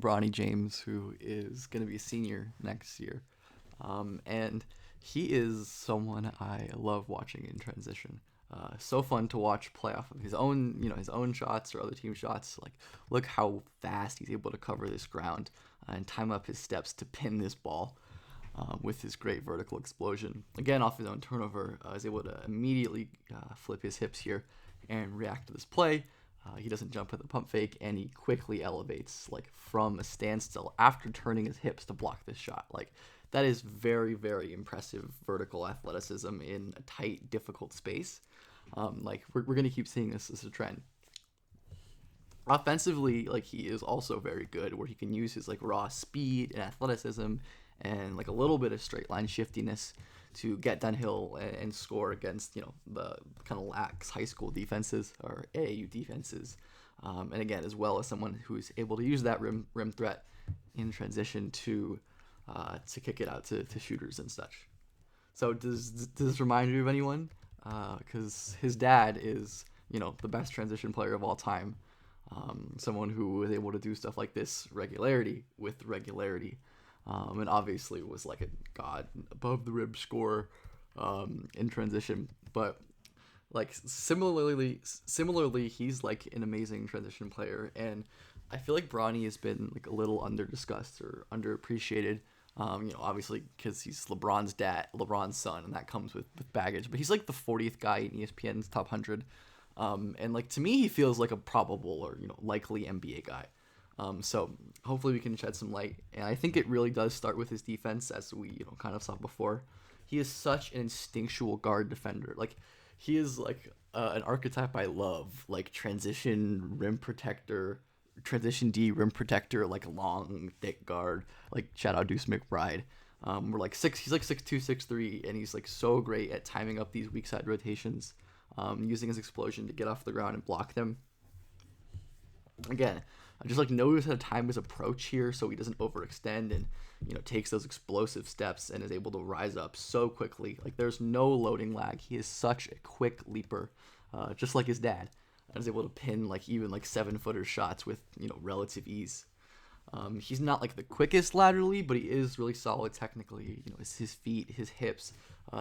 Bronny James, who is going to be a senior next year. And he is someone I love watching in transition. So fun to watch play off of his own, his own shots or other team shots. Like, look how fast he's able to cover this ground and time up his steps to pin this ball with his great vertical explosion. Again, off his own turnover, is able to immediately flip his hips here and react to this play. He doesn't jump at the pump fake, and he quickly elevates like from a standstill after turning his hips to block this shot. Like, that is very, very impressive vertical athleticism in a tight, difficult space. Like, we're gonna keep seeing this as a trend. Offensively, like, he is also very good, where he can use his like raw speed and athleticism and like a little bit of straight line shiftiness to get downhill and score against the kind of lax high school defenses or AAU defenses. And again, as well as someone who's able to use that rim threat in transition to kick it out to shooters and such. So does this remind you of anyone? Because his dad is the best transition player of all time. Someone who was able to do stuff like this with regularity. And obviously was like a god above the rim scorer in transition. But like similarly, he's like an amazing transition player, and I feel like Bronny has been like a little under discussed or underappreciated. Obviously because he's LeBron's son, and that comes with baggage. But he's like the 40th guy in ESPN's top 100, and like to me, he feels like a probable or likely NBA guy. So hopefully we can shed some light, and I think it really does start with his defense, as we kind of saw before. He is such an instinctual guard defender. Like, he is like an archetype I love, like transition rim protector, transition D rim protector, like long thick guard. Like, shout out Deuce McBride. We're like he's like 6'2", 6'3", and he's like so great at timing up these weak side rotations, using his explosion to get off the ground and block them. Again, I just like knows how to time his approach here so he doesn't overextend and takes those explosive steps and is able to rise up so quickly. Like, there's no loading lag. He is such a quick leaper, just like his dad, and is able to pin like even like 7-footer shots with relative ease. He's not like the quickest laterally, but he is really solid technically. It's his feet, his hips,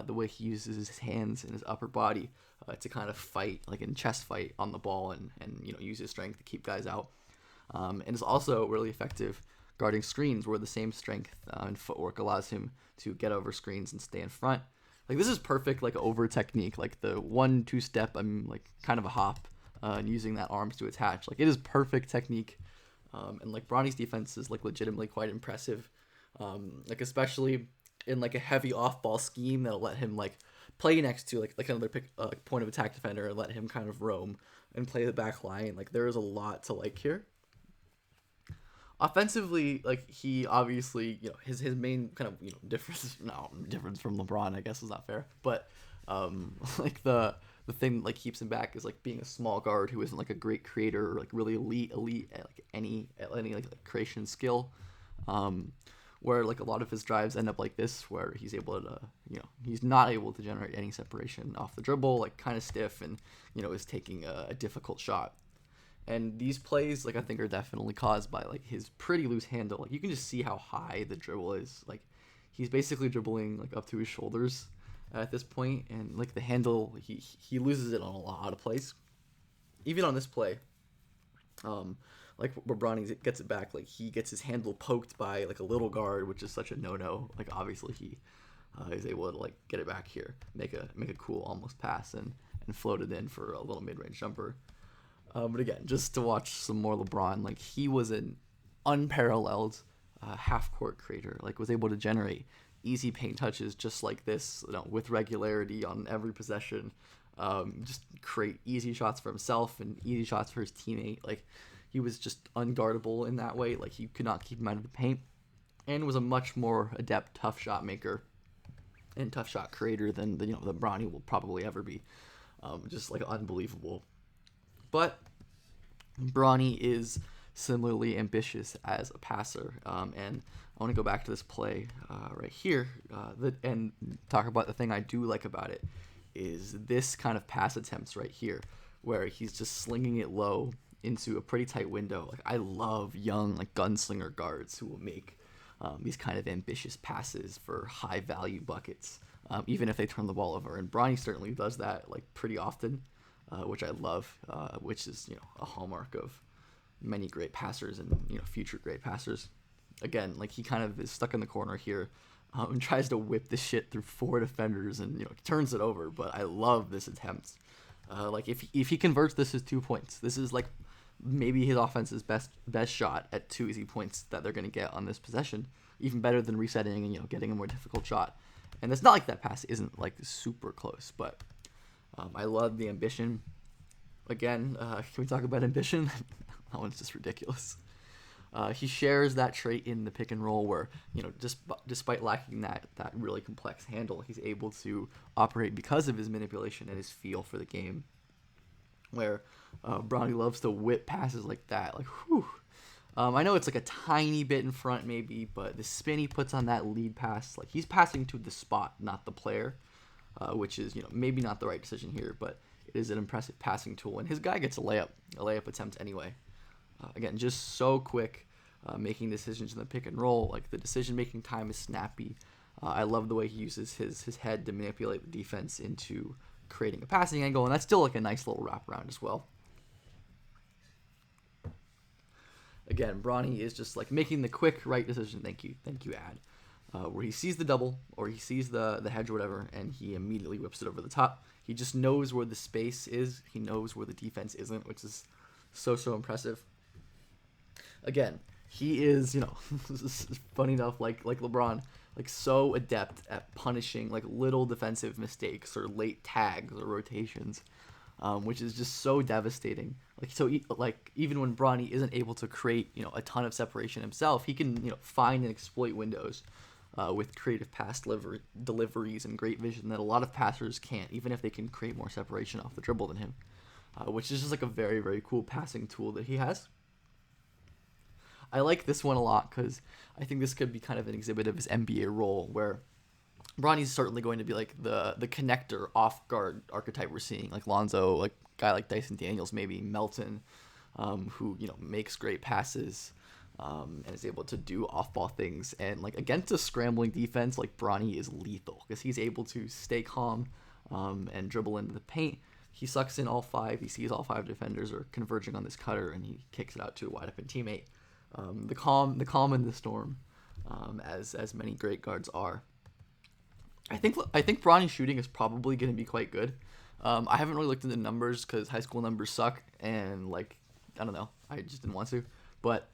the way he uses his hands and his upper body to kind of fight, like in chest fight on the ball, and use his strength to keep guys out. And is also really effective guarding screens, where the same strength and footwork allows him to get over screens and stay in front. Like, this is perfect, like, over technique, like the 1-2 step. I'm like kind of a hop, and using that arms to attach. Like, it is perfect technique. And like Bronny's defense is like legitimately quite impressive. Like, especially in like a heavy off-ball scheme that'll let him like play next to like another point of attack defender and let him kind of roam and play the back line. Like, there is a lot to like here. Offensively, like, he obviously, his main kind of difference from LeBron, I guess, is not fair, but like the thing that like keeps him back is like being a small guard who isn't like a great creator or like really elite at like any like creation skill. Where like a lot of his drives end up like this, where he's able to he's not able to generate any separation off the dribble, like kind of stiff, and is taking a difficult shot. And these plays, like, I think are definitely caused by like his pretty loose handle. Like, you can just see how high the dribble is. Like, he's basically dribbling like up to his shoulders at this point, and like the handle, he loses it on a lot of plays. Even on this play, like where Bronny gets it back, like he gets his handle poked by like a little guard, which is such a no. Like, obviously he is able to like get it back here, make a cool almost pass and float it in for a little mid-range jumper. But again, just to watch some more LeBron, like, he was an unparalleled half-court creator. Like, was able to generate easy paint touches just like this, with regularity on every possession. Just create easy shots for himself and easy shots for his teammate. Like, he was just unguardable in that way. Like, you could not keep him out of the paint, and was a much more adept tough shot maker and tough shot creator than the Bronny will probably ever be. Just like unbelievable. But Bronny is similarly ambitious as a passer, and I want to go back to this play right here and talk about the thing I do like about it is this kind of pass attempts right here, where he's just slinging it low into a pretty tight window. Like I love young like gunslinger guards who will make these kind of ambitious passes for high value buckets, even if they turn the ball over. And Bronny certainly does that like pretty often, which I love, which is a hallmark of many great passers and future great passers. Again, like he kind of is stuck in the corner here, and tries to whip the shit through 4 defenders and turns it over. But I love this attempt. Like if he converts this as 2 points, this is like maybe his offense's best shot at 2 easy points that they're going to get on this possession. Even better than resetting and getting a more difficult shot. And it's not like that pass isn't like super close, but I love the ambition. Again, can we talk about ambition? That one's just ridiculous. He shares that trait in the pick and roll where, despite lacking that really complex handle, he's able to operate because of his manipulation and his feel for the game. Where Bronny loves to whip passes like that. Like, whew. I know it's like a tiny bit in front maybe, but the spin he puts on that lead pass, like he's passing to the spot, not the player, which is, maybe not the right decision here, but it is an impressive passing tool. And his guy gets a layup attempt anyway. Again, just so quick, making decisions in the pick and roll. Like the decision-making time is snappy. I love the way he uses his head to manipulate the defense into creating a passing angle, and that's still like a nice little wraparound as well. Again, Bronny is just like making the quick right decision. Thank you, Ad. Where he sees the double or he sees the hedge or whatever, and he immediately whips it over the top. He just knows where the space is. He knows where the defense isn't, which is so impressive. Again, he is, funny enough, like LeBron, like so adept at punishing like little defensive mistakes or late tags or rotations, which is just so devastating. Like even when Bronny isn't able to create a ton of separation himself, he can find and exploit windows with creative pass deliveries and great vision that a lot of passers can't, even if they can create more separation off the dribble than him, which is just like a very, very cool passing tool that he has. I like this one a lot because I think this could be kind of an exhibit of his NBA role, where Bronny's certainly going to be like the connector off guard archetype we're seeing, like Lonzo, like guy like Dyson Daniels, maybe Melton, who makes great passes and is able to do off ball things. And like against a scrambling defense, like Bronny is lethal because he's able to stay calm and dribble into the paint. He sucks in all 5. He sees all 5 defenders are converging on this cutter, and he kicks it out to a wide open teammate. The calm in the storm, as many great guards are. I think Bronny's shooting is probably going to be quite good. I haven't really looked into the numbers because high school numbers suck, and like I don't know, I just didn't want to. But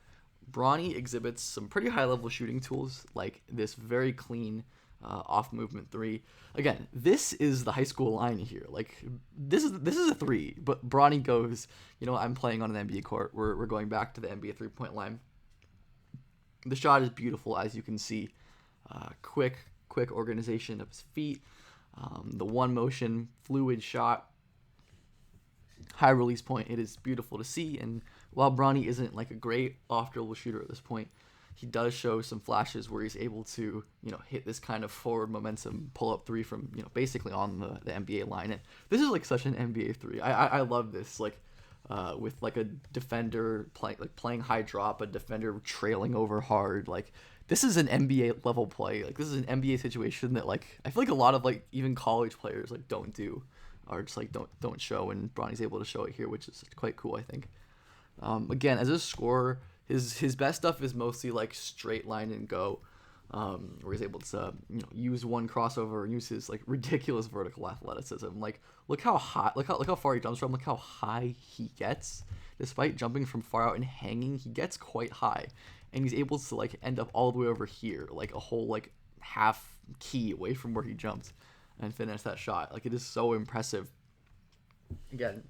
Bronny exhibits some pretty high level shooting tools, like this very clean off movement 3. Again, this is the high school line here. Like this is a 3, but Bronny goes, I'm playing on an NBA court. We're going back to the NBA 3-point line. The shot is beautiful, as you can see. Quick organization of his feet. The one motion, fluid shot. High release point. It is beautiful to see. And while Bronny isn't like a great off-dribble shooter at this point, he does show some flashes where he's able to, hit this kind of forward momentum pull-up 3 from, basically on the NBA line. And this is like such an NBA 3. I love this. Like, with like a defender playing high drop, a defender trailing over hard. Like this is an NBA level play. Like this is an NBA situation that like I feel like a lot of like even college players like don't do, or just like don't show. And Bronny's able to show it here, which is quite cool, I think. Again, as a scorer, his best stuff is mostly like straight line and go. Where he's able to use one crossover and use his like ridiculous vertical athleticism. Like look how far he jumps from. Look how high he gets. Despite jumping from far out and hanging, he gets quite high, and he's able to like end up all the way over here, like a whole like half key away from where he jumped, and finish that shot. Like it is so impressive. Again,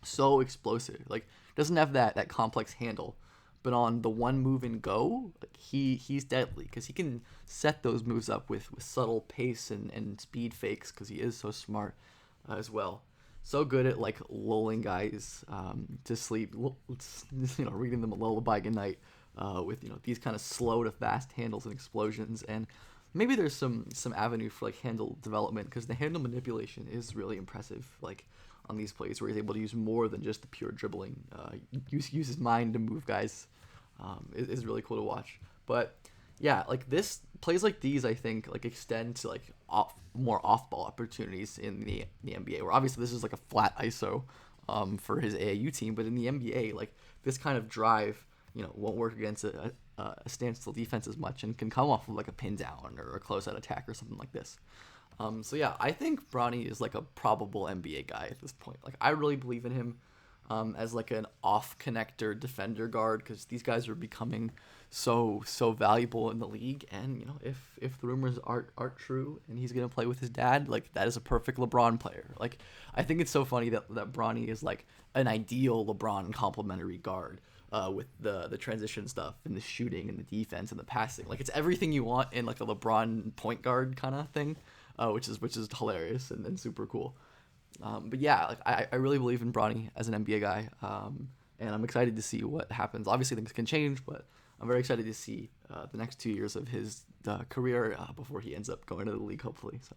so explosive. Like doesn't have that complex handle. But on the one move and go, like he's deadly because he can set those moves up with subtle pace and speed fakes because he is so smart as well. So good at like lulling guys to sleep, reading them a lullaby goodnight with these kind of slow to fast handles and explosions. And maybe there's some avenue for like handle development because the handle manipulation is really impressive. Like on these plays where he's able to use more than just the pure dribbling. Use his mind to move guys. Is really cool to watch. But yeah, like this plays like these, I think like extend to like more off ball opportunities in the NBA. Where obviously this is like a flat ISO for his AAU team, but in the NBA, like this kind of drive, won't work against a standstill defense as much and can come off of like a pin down or a closeout attack or something like this. So yeah, I think Bronny is like a probable NBA guy at this point. Like I really believe in him as like an off connector defender guard because these guys are becoming so valuable in the league. And if the rumors aren't true and he's gonna play with his dad, like that is a perfect LeBron player. Like I think it's so funny that Bronny is like an ideal LeBron complementary guard. With the transition stuff and the shooting and the defense and the passing, like it's everything you want in like a LeBron point guard kind of thing, which is hilarious and super cool. But yeah, like I really believe in Bronny as an NBA guy, and I'm excited to see what happens. Obviously, things can change, but I'm very excited to see the next 2 years of his career before he ends up going to the league, hopefully. So.